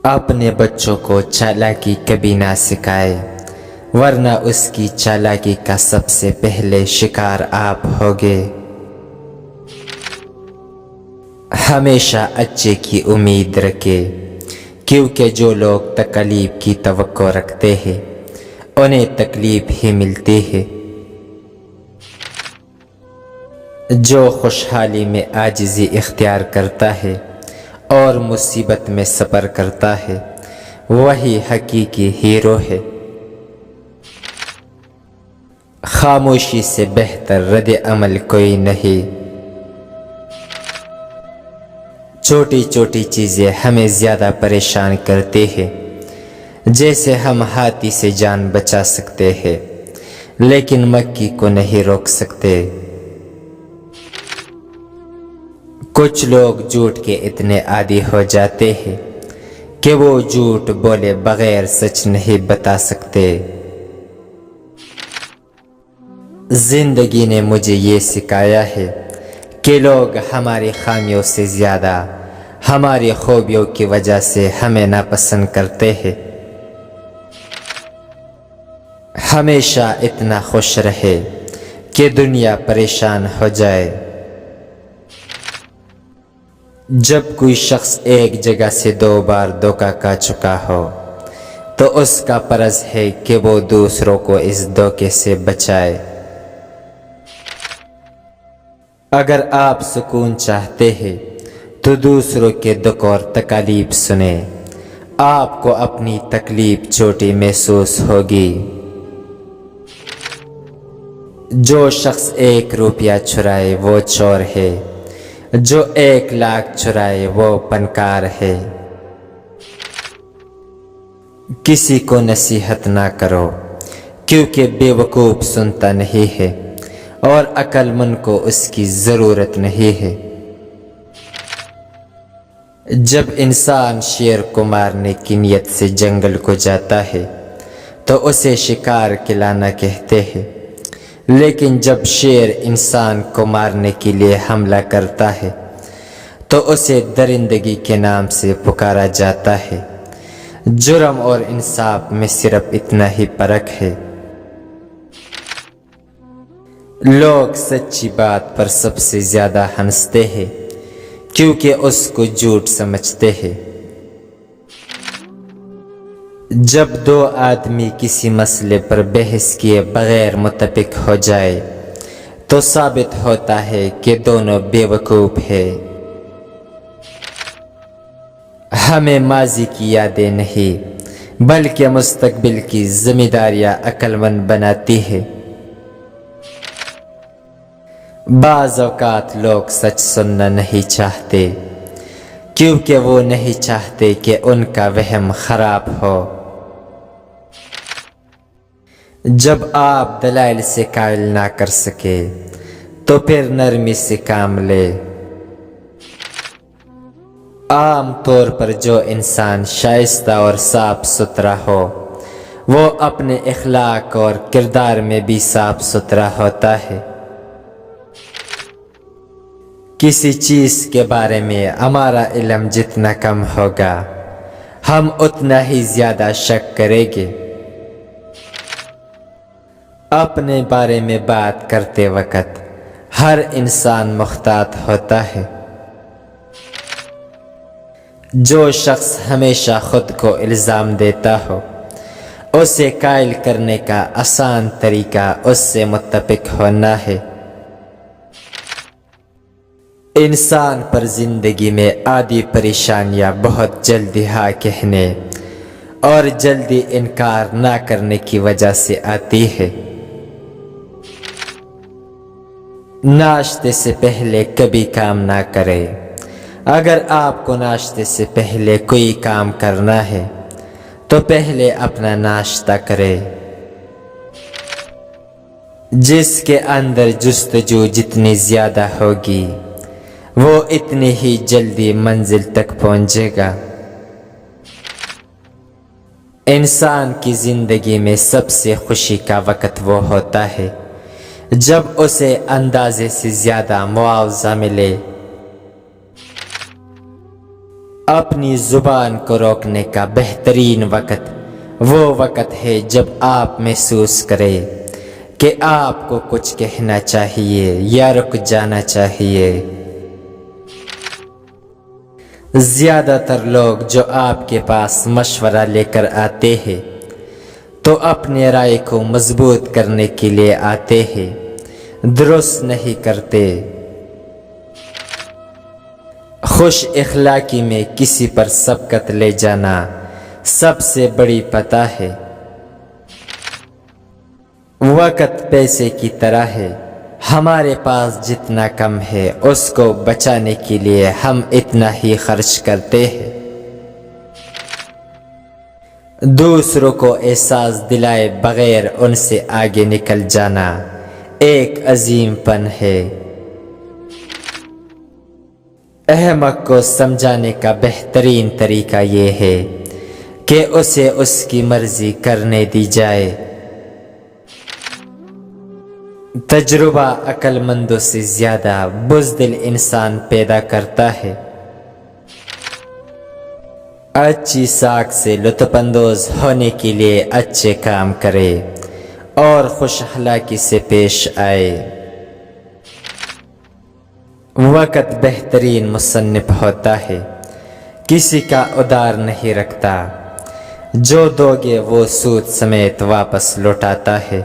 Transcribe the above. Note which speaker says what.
Speaker 1: اپنے بچوں کو چالاکی کبھی نہ سکھائے، ورنہ اس کی چالاکی کا سب سے پہلے شکار آپ ہوگے۔ ہمیشہ اچھے کی امید رکھے، کیونکہ جو لوگ تکلیف کی توقع رکھتے ہیں انہیں تکلیف ہی ملتی ہے۔ جو خوشحالی میں عاجزی اختیار کرتا ہے اور مصیبت میں صبر کرتا ہے وہی حقیقی ہیرو ہے۔ خاموشی سے بہتر رد عمل کوئی نہیں۔ چھوٹی چھوٹی چیزیں ہمیں زیادہ پریشان کرتی ہیں، جیسے ہم ہاتھی سے جان بچا سکتے ہیں لیکن مکھی کو نہیں روک سکتے۔ کچھ لوگ جھوٹ کے اتنے عادی ہو جاتے ہیں کہ وہ جھوٹ بولے بغیر سچ نہیں بتا سکتے۔ زندگی نے مجھے یہ سکھایا ہے کہ لوگ ہماری خامیوں سے زیادہ ہماری خوبیوں کی وجہ سے ہمیں ناپسند کرتے ہیں۔ ہمیشہ اتنا خوش رہے کہ دنیا پریشان ہو جائے۔ جب کوئی شخص ایک جگہ سے 2 بار دھوکہ کھا چکا ہو تو اس کا فرض ہے کہ وہ دوسروں کو اس دھوکے سے بچائے۔ اگر آپ سکون چاہتے ہیں تو دوسروں کے دکھ اور تکالیف سنیں، آپ کو اپنی تکلیف چھوٹی محسوس ہوگی۔ جو شخص 1 روپیہ چرائے وہ چور ہے، جو 1 لاکھ چرائے وہ فنکار ہے۔ کسی کو نصیحت نہ کرو، کیونکہ بے وقوف سنتا نہیں ہے اور عقل مند کو اس کی ضرورت نہیں ہے۔ جب انسان شیر کو مارنے کی نیت سے جنگل کو جاتا ہے تو اسے شکار کھلانا کہتے ہیں، لیکن جب شیر انسان کو مارنے کے لیے حملہ کرتا ہے تو اسے درندگی کے نام سے پکارا جاتا ہے۔ جرم اور انصاف میں صرف اتنا ہی فرق ہے۔ لوگ سچی بات پر سب سے زیادہ ہنستے ہیں کیونکہ اس کو جھوٹ سمجھتے ہیں۔ جب 2 آدمی کسی مسئلے پر بحث کیے بغیر متفق ہو جائے تو ثابت ہوتا ہے کہ دونوں بے وقوف ہیں۔ ہمیں ماضی کی یادیں نہیں بلکہ مستقبل کی ذمہ داریاں عقل مند بناتی ہے۔ بعض اوقات لوگ سچ سننا نہیں چاہتے کیونکہ وہ نہیں چاہتے کہ ان کا وہم خراب ہو۔ جب آپ دلائل سے قائل نہ کر سکے تو پھر نرمی سے کام لے۔ عام طور پر جو انسان شائستہ اور صاف ستھرا ہو وہ اپنے اخلاق اور کردار میں بھی صاف ستھرا ہوتا ہے۔ کسی چیز کے بارے میں ہمارا علم جتنا کم ہوگا ہم اتنا ہی زیادہ شک کریں گے۔ اپنے بارے میں بات کرتے وقت ہر انسان محتاط ہوتا ہے۔ جو شخص ہمیشہ خود کو الزام دیتا ہو اسے قائل کرنے کا آسان طریقہ اس سے متفق ہونا ہے۔ انسان پر زندگی میں آدھی پریشانیاں بہت جلدی ہاں کہنے اور جلدی انکار نہ کرنے کی وجہ سے آتی ہے۔ ناشتے سے پہلے کبھی کام نہ کرے۔ اگر آپ کو ناشتے سے پہلے کوئی کام کرنا ہے تو پہلے اپنا ناشتہ کرے۔ جس کے اندر جستجو جتنی زیادہ ہوگی وہ اتنی ہی جلدی منزل تک پہنچے گا۔ انسان کی زندگی میں سب سے خوشی کا وقت وہ ہوتا ہے جب اسے اندازے سے زیادہ معاوضہ ملے۔ اپنی زبان کو روکنے کا بہترین وقت وہ وقت ہے جب آپ محسوس کریں کہ آپ کو کچھ کہنا چاہیے یا رک جانا چاہیے۔ زیادہ تر لوگ جو آپ کے پاس مشورہ لے کر آتے ہیں تو اپنے رائے کو مضبوط کرنے کے لیے آتے ہیں، درست نہیں کرتے۔ خوش اخلاقی میں کسی پر سبقت لے جانا سب سے بڑی پتہ ہے۔ وقت پیسے کی طرح ہے، ہمارے پاس جتنا کم ہے اس کو بچانے کے لیے ہم اتنا ہی خرچ کرتے ہیں۔ دوسروں کو احساس دلائے بغیر ان سے آگے نکل جانا ایک عظیم فن ہے۔ احمق کو سمجھانے کا بہترین طریقہ یہ ہے کہ اسے اس کی مرضی کرنے دی جائے۔ تجربہ عقل مندوں سے زیادہ بزدل انسان پیدا کرتا ہے۔ اچھی ساکھ سے لطف اندوز ہونے کے لیے اچھے کام کرے اور خوش اخلاقی سے پیش آئے۔ وقت بہترین مصنف ہوتا ہے، کسی کا ادار نہیں رکھتا، جو دو گے وہ سود سمیت واپس لوٹاتا ہے۔